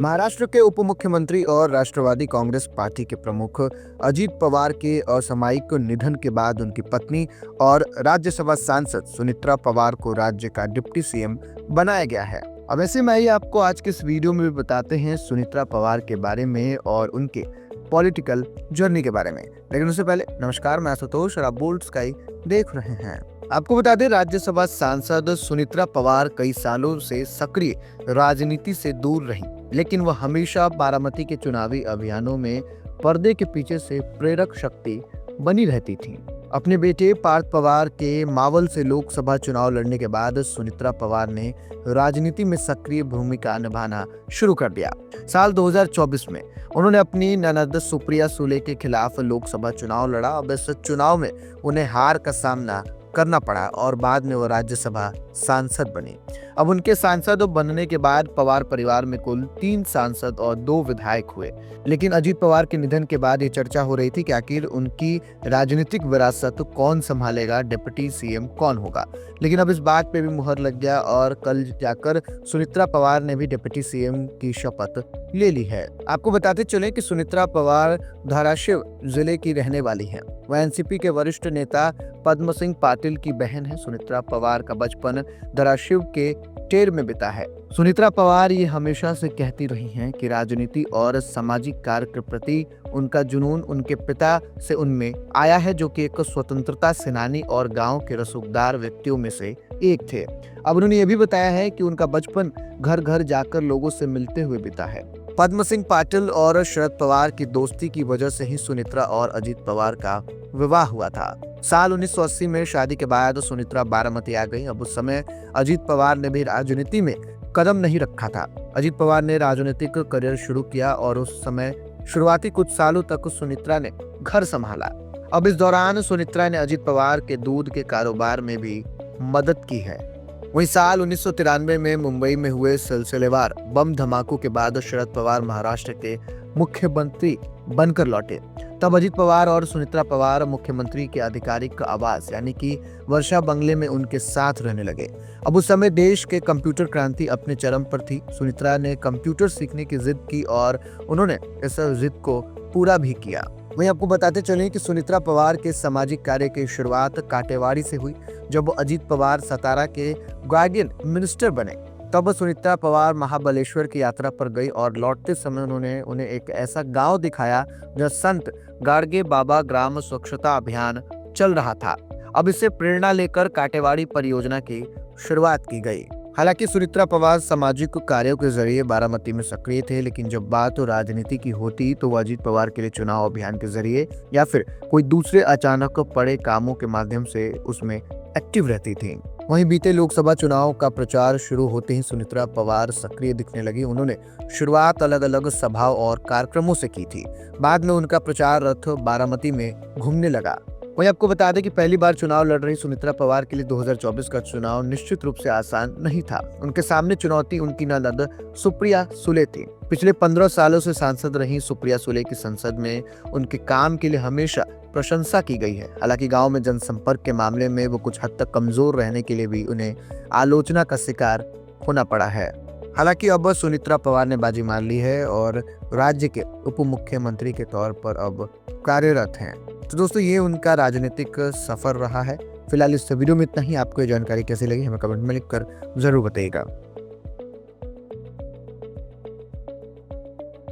महाराष्ट्र के उप मुख्यमंत्री और राष्ट्रवादी कांग्रेस पार्टी के प्रमुख अजीत पवार के असामयिक निधन के बाद उनकी पत्नी और राज्यसभा सांसद सुनित्रा पवार को राज्य का डिप्टी सीएम बनाया गया है। अब ऐसे में ही आपको आज के इस वीडियो में भी बताते हैं सुनित्रा पवार के बारे में और उनके पॉलिटिकल जर्नी के बारे में। लेकिन उससे पहले नमस्कार, मैं आशुतोष और आप बोल्ड स्काई देख रहे हैं। आपको बता दें, राज्यसभा सांसद सुनित्रा पवार कई सालों से सक्रिय राजनीति से दूर रहीं, लेकिन वह हमेशा बारामती के चुनावी अभियानों में पर्दे के पीछे से प्रेरक शक्ति बनी रहती थीं। अपने बेटे पार्थ पवार के मावल से लोकसभा चुनाव लड़ने के बाद सुनित्रा पवार ने राजनीति में सक्रिय भूमिका निभाना शुरू कर दिया। साल 2024 में उन्होंने अपनी ननद सुप्रिया सुले के खिलाफ लोकसभा चुनाव लड़ा। अब इस चुनाव में उन्हें हार का सामना करना पड़ा और बाद में वो राज्यसभा सांसद बने। अब उनके सांसद बनने के बाद पवार परिवार में कुल 3 सांसद और 2 विधायक हुए। लेकिन अजीत पवार के निधन के बाद ये चर्चा हो रही थी कि आखिर उनकी राजनीतिक विरासत कौन संभालेगा, डिप्टी सीएम कौन होगा। लेकिन अब इस बात पे भी मुहर लग गया और कल जाकर सुनित्रा पवार ने भी डिप्टी सीएम की शपथ ले ली है। आपको बताते चले कि सुनित्रा पवार धाराशिव जिले की रहने वाली हैं। वह एनसीपी के वरिष्ठ नेता पद्म सिंह पाटिल की बहन है। सुनित्रा पवार का बचपन धाराशिव के टेर में बीता है। सुनित्रा पवार ये हमेशा से कहती रही हैं कि राजनीति और सामाजिक कार्य के प्रति उनका जुनून उनके पिता से उनमें आया है, जो कि एक स्वतंत्रता सेनानी और गांव के रसूखदार व्यक्तियों में से एक थे। अब उन्होंने ये भी बताया है कि उनका बचपन घर घर जाकर लोगों से मिलते हुए बीता है। पद्म सिंह पाटिल और शरद पवार की दोस्ती की वजह से ही सुनित्रा और अजीत पवार का विवाह हुआ था। साल 1980 में शादी के बाद सुनित्रा बारामती आ गई। अब उस समय अजीत पवार ने भी राजनीति में कदम नहीं रखा था। अजीत पवार ने राजनीतिक करियर शुरू किया और उस समय शुरुआती कुछ सालों तक सुनित्रा ने घर संभाला। अब इस दौरान सुनित्रा ने अजीत पवार के दूध के कारोबार में भी मदद की है। वहीं साल 1993 में मुंबई में हुए सिलसिलेवार बम धमाकों के बाद शरद पवार महाराष्ट्र के मुख्यमंत्री बनकर लौटे। तब अजीत पवार और सुनित्रा पवार मुख्यमंत्री के आधिकारिक आवास यानी कि वर्षा बंगले में उनके साथ रहने लगे। अब उस समय देश के कंप्यूटर क्रांति अपने चरम पर थी। सुनित्रा ने कंप्यूटर सीखने की जिद की और उन्होंने इस जिद को पूरा भी किया। वहीं आपको बताते चलें कि सुनित्रा पवार के सामाजिक कार्य की शुरुआत काटेवाड़ी से हुई। जब जब अजीत पवार सतारा के गार्डियन मिनिस्टर बने, तब सुनित्रा पवार महाबलेश्वर की यात्रा पर गई और लौटते समय उन्होंने उन्हें एक ऐसा गांव दिखाया जहां संत गाड़गे बाबा ग्राम स्वच्छता अभियान चल रहा था। अब इससे प्रेरणा लेकर काटेवाड़ी परियोजना की शुरुआत की गई। हालांकि सुनित्रा पवार सामाजिक कार्यों के जरिए बारामती में सक्रिय थे, लेकिन जब बात राजनीति की होती तो वो अजीत पवार के लिए चुनाव अभियान के जरिए या फिर कोई दूसरे अचानक पड़े कामों के माध्यम से उसमें एक्टिव रहती थी। वहीं बीते लोकसभा चुनाव का प्रचार शुरू होते ही सुनित्रा पवार सक्रिय दिखने लगी। उन्होंने शुरुआत अलग अलग सभाओं और कार्यक्रमों से की थी। बाद में उनका प्रचार रथ बारामती में घूमने लगा। वहीं आपको बता दें कि पहली बार चुनाव लड़ रही सुनित्रा पवार के लिए 2024 का चुनाव निश्चित रूप से आसान नहीं था। उनके सामने चुनौती उनकी ननद सुप्रिया सुले थी। पिछले 15 सालों से सांसद रही सुप्रिया सुले की संसद में उनके काम के लिए हमेशा प्रशंसा की गई है। हालांकि गांव में जनसंपर्क के मामले में वो कुछ हद तक कमजोर रहने के लिए भी उन्हें आलोचना का शिकार होना पड़ा है। हालांकि अब सुनित्रा पवार ने बाजी मार ली है और राज्य के उप मुख्यमंत्री के तौर पर अब कार्यरत हैं। तो दोस्तों, ये उनका राजनीतिक सफर रहा है। फिलहाल इस वीडियो में इतना ही। आपको ये जानकारी कैसी लगी हमें कमेंट में लिखकर जरूर बताइएगा।